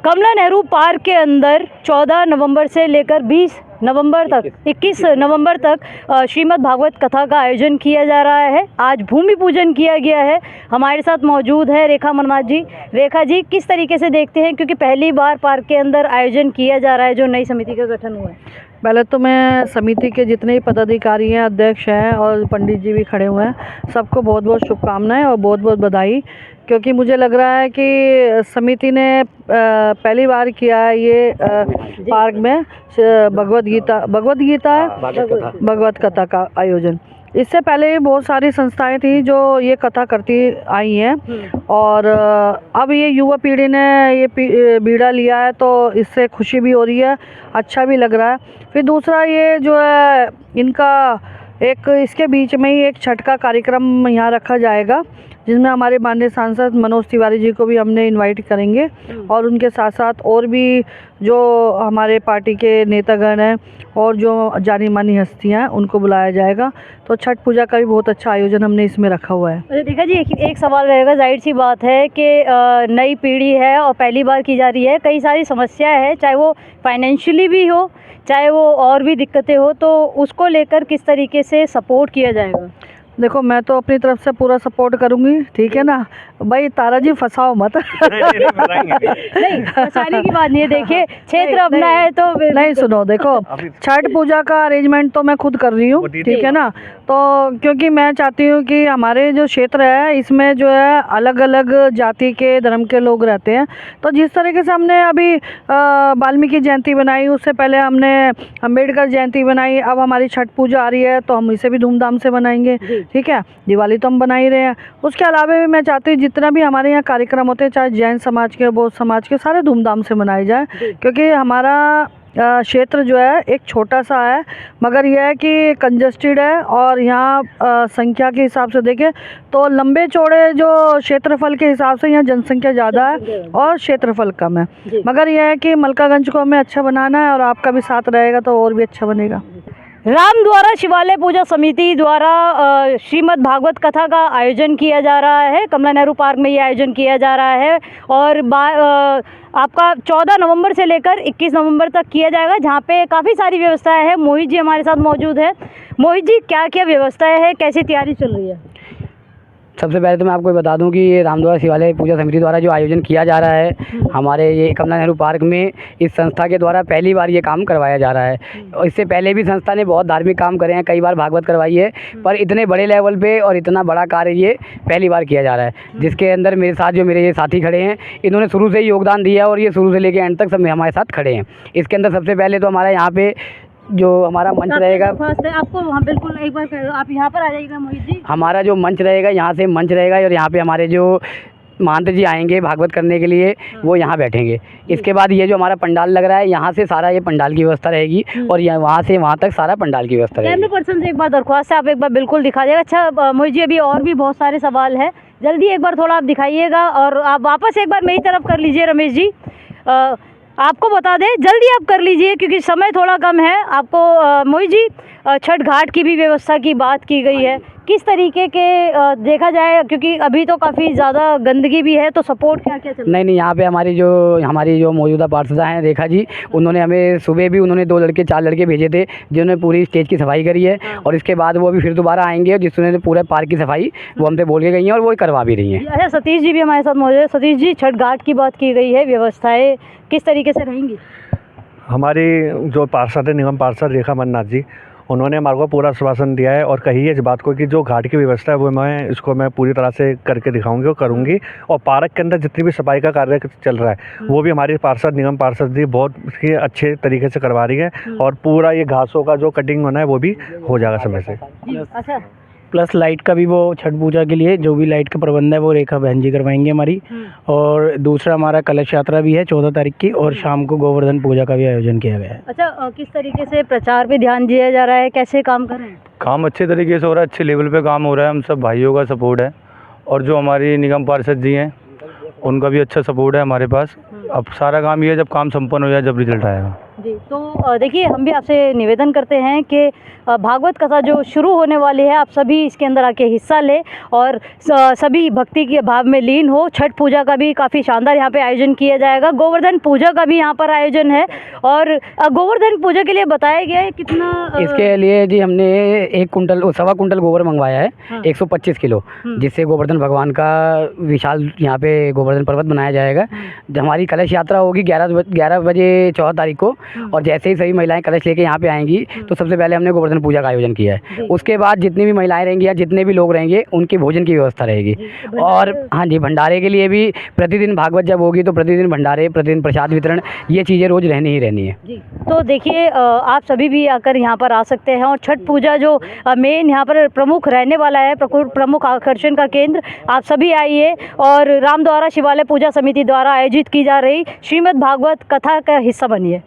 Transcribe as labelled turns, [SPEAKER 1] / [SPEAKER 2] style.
[SPEAKER 1] कमला Nehru park के अंदर 14 नवंबर से लेकर 20 नवंबर तक 21 नवंबर तक श्रीमद् भागवत कथा का आयोजन किया जा रहा है। आज भूमि पूजन किया गया है। हमारे साथ मौजूद है रेखा मनमाद जी। रेखा जी, किस तरीके से देखते हैं, क्योंकि पहली बार पार्क के अंदर आयोजन किया जा रहा है जो नई समिति का गठन हुआ है?
[SPEAKER 2] पहले तो मैं समिति के जितने भी पदाधिकारी हैं, अध्यक्ष हैं और पंडित जी भी खड़े हुए हैं, सबको बहुत बहुत शुभकामनाएं और बहुत बहुत बधाई। क्योंकि मुझे लग रहा है कि समिति ने पहली बार किया है ये पार्क में भगवत कथा का आयोजन। इससे पहले भी बहुत सारी संस्थाएं थी जो ये कथा करती आई हैं और अब ये युवा पीढ़ी ने ये बीड़ा लिया है, तो इससे खुशी भी हो रही है, अच्छा भी लग रहा है। फिर दूसरा ये जो है इनका एक इसके बीच में ही एक छठ का कार्यक्रम यहाँ रखा जाएगा, जिसमें हमारे माननीय सांसद मनोज तिवारी जी को भी हमने इनवाइट करेंगे और उनके साथ साथ और भी जो हमारे पार्टी के नेतागण हैं और जो जानी मानी हस्तियां हैं उनको बुलाया जाएगा। तो छठ पूजा का भी बहुत अच्छा आयोजन हमने इसमें रखा हुआ है।
[SPEAKER 1] देखा जी, एक सवाल रहेगा, जाहिर सी बात है कि नई पीढ़ी है और पहली बार की जा रही है, कई सारी समस्याएं हैं, चाहे वो फाइनेंशियली भी हो, चाहे वो और भी दिक्कतें हो, तो उसको लेकर किस तरीके से सपोर्ट किया जाएगा?
[SPEAKER 2] देखो, मैं तो अपनी तरफ से पूरा सपोर्ट करूंगी, ठीक है ना भाई। तारा जी फंसाओ मत।
[SPEAKER 1] नहीं, फंसाने की बात नहीं है। देखिए, क्षेत्र अपना है तो
[SPEAKER 2] नहीं, सुनो, देखो, छठ पूजा का अरेंजमेंट तो मैं खुद कर रही हूँ, ठीक है ना। तो क्योंकि मैं चाहती हूँ कि हमारे जो क्षेत्र है इसमें जो है अलग अलग जाति के धर्म के लोग रहते हैं। तो जिस तरीके से हमने अभी वाल्मीकि जयंती बनाई, उससे पहले हमने अम्बेडकर जयंती बनाई, अब हमारी छठ पूजा आ रही है तो हम इसे भी धूमधाम से बनाएंगे, ठीक है। दिवाली तो हम बना ही रहे हैं। उसके अलावा भी मैं चाहती हूँ जितना भी हमारे यहाँ कार्यक्रम होते हैं, चाहे जैन समाज के, बौद्ध समाज के, सारे धूमधाम से मनाए जाए। क्योंकि हमारा क्षेत्र जो है एक छोटा सा है, मगर यह है कि कंजस्टेड है और यहाँ संख्या के हिसाब से देखें तो लंबे चौड़े जो क्षेत्रफल के हिसाब से यहाँ जनसंख्या ज़्यादा है और क्षेत्रफल कम है। मगर यह है कि मलकागंज को हमें अच्छा बनाना है और आपका भी साथ रहेगा तो और भी अच्छा बनेगा।
[SPEAKER 1] राम द्वारा शिवालय पूजा समिति द्वारा श्रीमद् भागवत कथा का आयोजन किया जा रहा है। कमला नेहरू पार्क में ये आयोजन किया जा रहा है और आपका 14 नवंबर से लेकर 21 नवंबर तक किया जाएगा, जहाँ पे काफ़ी सारी व्यवस्थाएं हैं। मोहित जी हमारे साथ मौजूद है। मोहित जी, क्या क्या व्यवस्थाएं हैं, कैसी तैयारी चल रही है?
[SPEAKER 3] सबसे पहले तो मैं आपको बता दूं कि ये रामद्वारा शिवालय पूजा समिति द्वारा जो आयोजन किया जा रहा है हमारे ये कमला नेहरू पार्क में, इस संस्था के द्वारा पहली बार ये काम करवाया जा रहा है। और इससे पहले भी संस्था ने बहुत धार्मिक काम करे हैं, कई बार भागवत करवाई है, पर इतने बड़े लेवल पे और इतना बड़ा कार्य ये पहली बार किया जा रहा है। जिसके अंदर मेरे साथ जो मेरे ये साथी खड़े हैं, इन्होंने शुरू से ही योगदान दिया और ये शुरू से लेकर एंड तक सब हमारे साथ खड़े हैं। इसके अंदर सबसे पहले तो हमारा यहाँ पे जो हमारा मंच रहेगा,
[SPEAKER 1] आपको वहाँ बिल्कुल एक बार आप यहाँ पर आ जाइएगा मोहित जी।
[SPEAKER 3] हमारा जो मंच रहेगा, यहाँ से मंच रहेगा और यहाँ पे हमारे जो महंत जी आएंगे भागवत करने के लिए, वो यहाँ बैठेंगे। इसके बाद ये जो हमारा पंडाल लग रहा है, यहाँ से सारा ये पंडाल की व्यवस्था रहेगी और यहाँ वहाँ से वहाँ तक सारा पंडाल की व्यवस्था रहेगी।
[SPEAKER 1] कैमरा पर्सन से एक बार दरख्वास्त है, आप एक बार बिल्कुल दिखा देगा। अच्छा मोहित जी, अभी और भी बहुत सारे सवाल है, जल्दी एक बार थोड़ा आप दिखाइएगा और आप वापस एक बार मेरी तरफ कर लीजिए। रमेश जी, आपको बता दें, जल्दी आप कर लीजिए क्योंकि समय थोड़ा कम है। आपको मोहित जी, छठ घाट की भी व्यवस्था की बात की गई है, किस तरीके के देखा जाए, क्योंकि अभी तो काफ़ी ज़्यादा गंदगी भी है, तो सपोर्ट क्या क्या चल रहा है?
[SPEAKER 3] नहीं, यहाँ पे हमारी जो मौजूदा पार्षदा हैं रेखा जी, उन्होंने हमें सुबह भी 2 लड़के भेजे थे जिन्होंने पूरी स्टेज की सफाई करी है। और इसके बाद वो भी फिर दोबारा आएंगे जिसने पूरे पार्क की सफाई वो हमसे बोल के गई हैं और वो करवा भी रही हैं।
[SPEAKER 1] अच्छा, सतीश जी भी हमारे साथ मौजूद है। सतीश जी, छठ घाट की बात की गई है, व्यवस्थाएँ किस तरीके से रहेंगी?
[SPEAKER 4] हमारी जो पार्षद है, निगम पार्षद रेखा मनमाद जी, उन्होंने हमारे को पूरा आश्वासन दिया है और कही है इस बात को कि जो घाट की व्यवस्था है वो मैं पूरी तरह से करके दिखाऊंगी और करूंगी। और पार्क के अंदर जितनी भी सफाई का कार्य चल रहा है वो भी हमारी पार्षद, निगम पार्षद जी बहुत ही अच्छे तरीके से करवा रही है और पूरा ये घासों का जो कटिंग होना है वो भी हो जाएगा समय से।
[SPEAKER 1] अच्छा,
[SPEAKER 5] प्लस लाइट का भी वो छठ पूजा के लिए जो भी लाइट का प्रबंध है वो रेखा बहन जी करवाएंगे हमारी। और दूसरा हमारा कलश यात्रा भी है 14 तारीख की और शाम को गोवर्धन पूजा का भी आयोजन किया गया है।
[SPEAKER 1] अच्छा, किस तरीके से प्रचार पे ध्यान दिया जा रहा है, कैसे काम कर रहे हैं?
[SPEAKER 6] काम अच्छे तरीके से हो रहा है, अच्छे लेवल पे काम हो रहा है। हम सब भाइयों का सपोर्ट है और जो हमारी निगम पार्षद जी हैं उनका भी अच्छा सपोर्ट है हमारे पास। अब सारा काम ये है जब काम संपन्न हो जाए, जब रिजल्ट आएगा।
[SPEAKER 1] जी, तो देखिए हम भी आपसे निवेदन करते हैं कि भागवत कथा जो शुरू होने वाली है, आप सभी इसके अंदर आके हिस्सा लें और सभी भक्ति के भाव में लीन हो। छठ पूजा का भी काफ़ी शानदार यहाँ पे आयोजन किया जाएगा। गोवर्धन पूजा का भी यहाँ पर आयोजन है और गोवर्धन पूजा के लिए बताया गया है कितना
[SPEAKER 3] इसके लिए जी हमने 1 कुंटल 1.25 कुंटल गोबर मंगवाया है,
[SPEAKER 1] हाँ।
[SPEAKER 3] 125 किलो, जिससे गोवर्धन भगवान का विशाल यहाँ पे गोवर्धन पर्वत बनाया जाएगा। हमारी कलश यात्रा होगी 11 बजे 14 तारीख को, और जैसे ही सभी महिलाएं कलश लेके यहाँ पे आएंगी तो सबसे पहले हमने गोवर्धन पूजा का आयोजन किया है। उसके बाद जितनी भी महिलाएं रहेंगी या जितने भी लोग रहेंगे उनके भोजन की व्यवस्था रहेगी। और हाँ जी, भंडारे के लिए भी प्रतिदिन भागवत जब होगी तो प्रतिदिन भंडारे, प्रतिदिन प्रसाद वितरण, ये चीज़ें रोज़ रहनी ही रहनी है।
[SPEAKER 1] जी, तो देखिए आप सभी भी आकर यहाँ पर आ सकते हैं और छठ पूजा जो मेन यहाँ पर प्रमुख रहने वाला है, प्रमुख आकर्षण का केंद्र, आप सभी आइए और रामद्वारा शिवालय पूजा समिति द्वारा आयोजित की जा रही श्रीमद् भागवत कथा का हिस्सा बनिए।